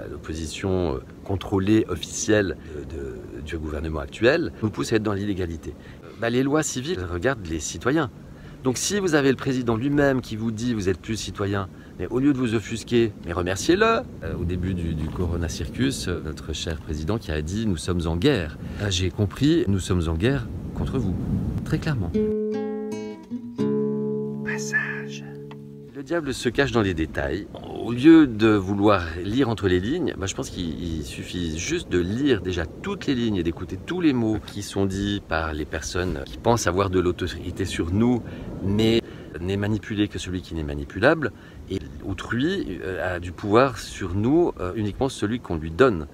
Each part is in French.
L'opposition contrôlée, officielle du gouvernement actuel nous pousse à être dans l'illégalité. Les lois civiles regardent les citoyens. Donc si vous avez le président lui-même qui vous dit vous êtes plus citoyen, mais au lieu de vous offusquer, mais remerciez-le. Au début du Corona Circus, notre cher président qui a dit nous sommes en guerre. J'ai compris, nous sommes en guerre contre vous, très clairement. Passage. Le diable se cache dans les détails. Au lieu de vouloir lire entre les lignes, je pense qu'il suffit juste de lire déjà toutes les lignes et d'écouter tous les mots qui sont dits par les personnes qui pensent avoir de l'autorité sur nous, mais n'est manipulé que celui qui n'est manipulable, et autrui a du pouvoir sur nous uniquement celui qu'on lui donne.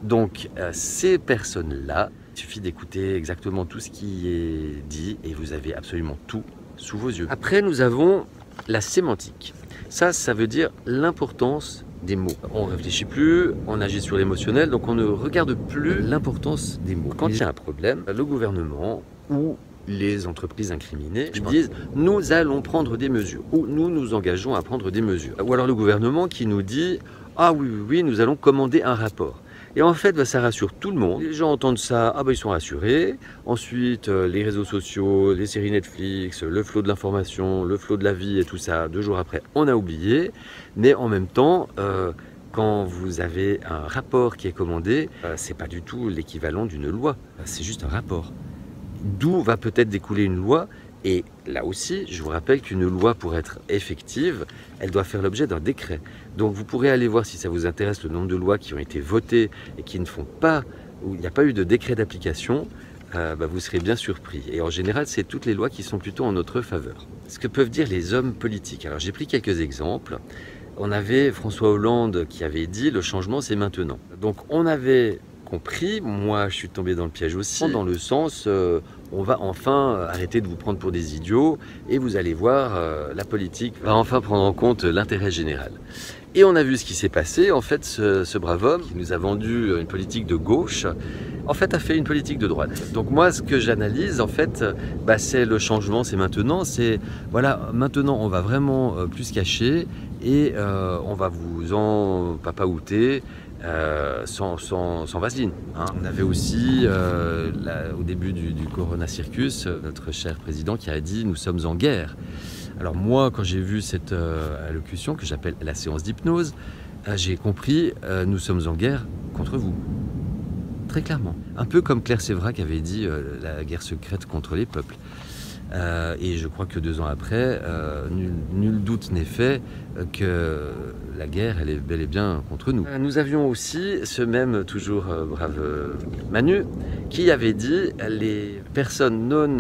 Donc ces personnes-là, il suffit d'écouter exactement tout ce qui est dit et vous avez absolument tout sous vos yeux. Après, nous avons la sémantique. Ça veut dire l'importance des mots. On ne réfléchit plus, on agit sur l'émotionnel, donc on ne regarde plus l'importance des mots. Quand il y a un problème, le gouvernement ou les entreprises incriminées disent « nous allons prendre des mesures » ou « nous nous engageons à prendre des mesures ». Ou alors le gouvernement qui nous dit « ah oui, nous allons commander un rapport ». Et en fait, ça rassure tout le monde. Les gens entendent ça, ils sont rassurés. Ensuite, les réseaux sociaux, les séries Netflix, le flot de l'information, le flot de la vie et tout ça, 2 jours après, on a oublié. Mais en même temps, quand vous avez un rapport qui est commandé, c'est pas du tout l'équivalent d'une loi. C'est juste un rapport. D'où va peut-être découler une loi. Et là aussi, je vous rappelle qu'une loi, pour être effective, elle doit faire l'objet d'un décret. Donc vous pourrez aller voir, si ça vous intéresse, le nombre de lois qui ont été votées et qui ne font pas, où il n'y a pas eu de décret d'application, vous serez bien surpris. Et en général, c'est toutes les lois qui sont plutôt en notre faveur. Ce que peuvent dire les hommes politiques. Alors j'ai pris quelques exemples. On avait François Hollande qui avait dit « le changement, c'est maintenant ». Donc on avait compris, moi je suis tombé dans le piège aussi, dans le sens on va enfin arrêter de vous prendre pour des idiots et vous allez voir, la politique va enfin prendre en compte l'intérêt général. Et on a vu ce qui s'est passé, en fait ce brave homme qui nous a vendu une politique de gauche, en fait a fait une politique de droite. Donc moi ce que j'analyse en fait, c'est le changement, c'est maintenant, c'est voilà, maintenant on va vraiment plus se cacher et on va vous en papaouter. Sans vaseline. On avait aussi, au début du Corona Circus, notre cher président qui a dit « nous sommes en guerre ». Alors moi, quand j'ai vu cette allocution que j'appelle la séance d'hypnose, j'ai compris « nous sommes en guerre contre vous ». Très clairement. Un peu comme Claire Séverac avait dit la guerre secrète contre les peuples. Et je crois que 2 ans après, nul doute n'est fait que la guerre, elle est bel et bien contre nous. Nous avions aussi ce même, toujours brave Manu, qui avait dit les personnes non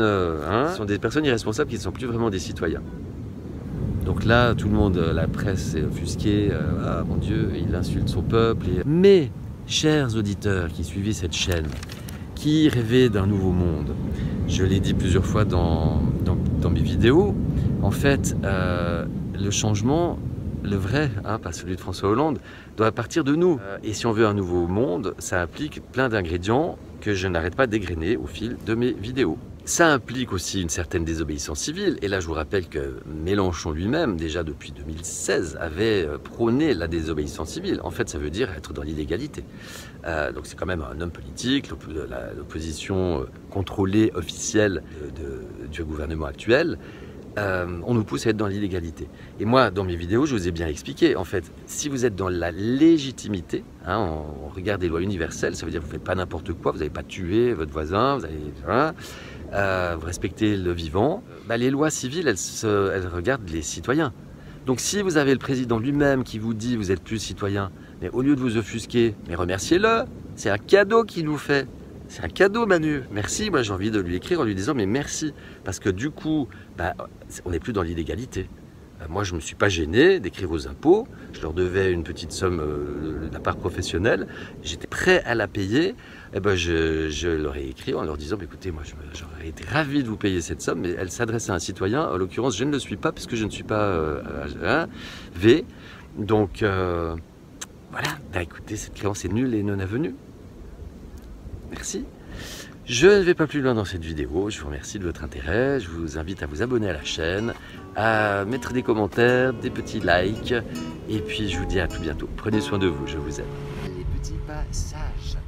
sont des personnes irresponsables qui ne sont plus vraiment des citoyens. Donc là, tout le monde, la presse est offusquée, ah mon Dieu, il insulte son peuple. Mais, chers auditeurs qui suivez cette chaîne, qui rêvait d'un nouveau monde. Je l'ai dit plusieurs fois dans mes vidéos. En fait, le changement, le vrai, pas celui de François Hollande, doit partir de nous. Et si on veut un nouveau monde, ça implique plein d'ingrédients que je n'arrête pas d'égrener au fil de mes vidéos. Ça implique aussi une certaine désobéissance civile. Et là, je vous rappelle que Mélenchon lui-même, déjà depuis 2016, avait prôné la désobéissance civile. En fait, ça veut dire être dans l'illégalité. Donc c'est quand même un homme politique, l'opposition contrôlée, officielle du gouvernement actuel. On nous pousse à être dans l'illégalité. Et moi, dans mes vidéos, je vous ai bien expliqué, en fait, si vous êtes dans la légitimité, on regarde les lois universelles, ça veut dire que vous ne faites pas n'importe quoi, vous n'allez pas tuer votre voisin, vous respectez le vivant, les lois civiles, elles regardent les citoyens. Donc si vous avez le président lui-même qui vous dit vous êtes plus citoyen, mais au lieu de vous offusquer, mais remerciez-le, c'est un cadeau qu'il nous fait. C'est un cadeau, Manu. Merci, moi j'ai envie de lui écrire en lui disant mais merci. Parce que du coup, on n'est plus dans l'illégalité. Moi je ne me suis pas gêné d'écrire aux impôts, je leur devais une petite somme de la part professionnelle, j'étais prêt à la payer, je leur ai écrit en leur disant écoutez, moi j'aurais été ravi de vous payer cette somme, mais elle s'adresse à un citoyen, en l'occurrence je ne le suis pas puisque je ne suis pas V, donc voilà, écoutez, cette créance est nulle et non avenue. Merci. Je ne vais pas plus loin dans cette vidéo, je vous remercie de votre intérêt, je vous invite à vous abonner à la chaîne, à mettre des commentaires, des petits likes, et puis je vous dis à tout bientôt. Prenez soin de vous, je vous aime. Les petits passages.